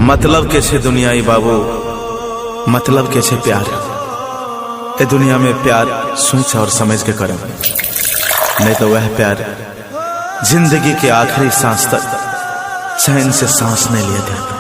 मतलब कैसे दुनियाई बाबू, मतलब कैसे प्यार। ए दुनिया में प्यार सोच और समझ के करम, नहीं तो वह प्यार जिंदगी के आखिरी सांस तक चैन से सांस नहीं लिया देता।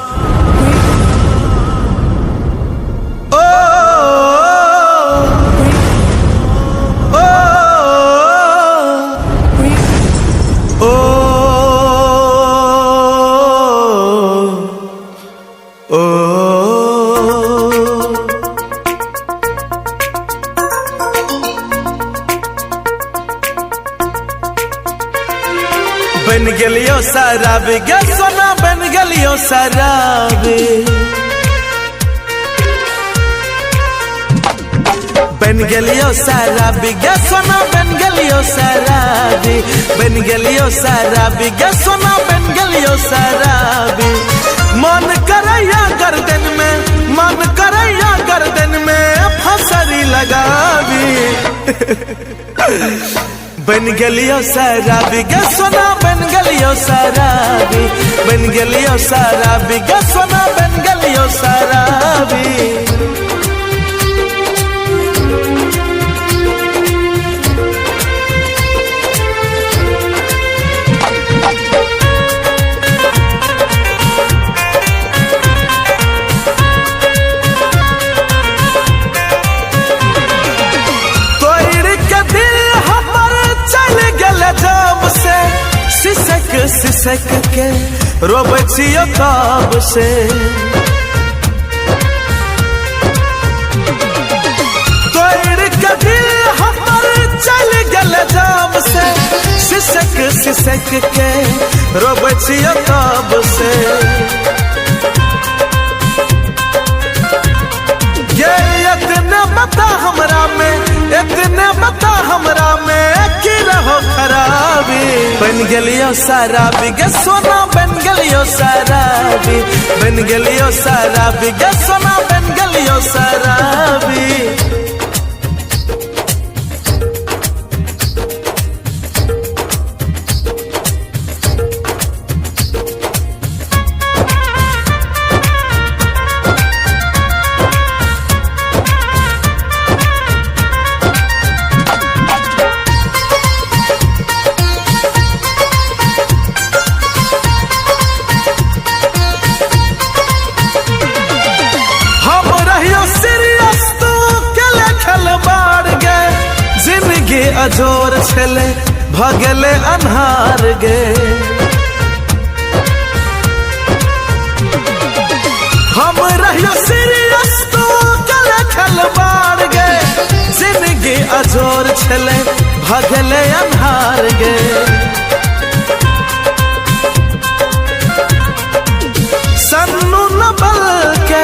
बन गलियो शराबी गे सोना, बन गलियो शराबी, बन गलियो शराबी गे सोना, बन गलियो शराबी, बन गलियो शराबी गे सोना, बन गलियो शराबी। मन करैया गर्दन में, मन करैया गर्दन में फसरी लगावी। बन गलियो शराबी गे सोना, बन गलियो शराबी, बन गलियो शराबी गे सोना, बन गलियो शराबी। सिसक के रोबै छियो कब से, तोड़ के दिल हमर चल गेल जाम से। सिसक सिसक के रोबै छियो कब से। ये इतने बता हमरा में, इतने बता हमरा में की रहो खराबी। बन गलियो शराबी गे सोना, बन गलियो शराबी, बन गलियो शराबी गे सोना, बन गलियो शराबी। अजोर छले भगले अन्हार गे, हम रहियो सीरियस तो कले खलबार गे। जिंदगी अजोर छले भगले अन्हार गे। सन्नू नबल के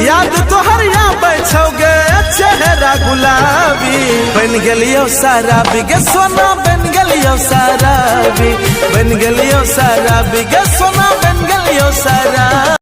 याद तोहर या बैठोगे चेहरा गुलाबी। बन गलियो शराबी गे सोना, बन गलियो शराबी, बन गलियो शराबी गे सोना, बन गलियो शराबी।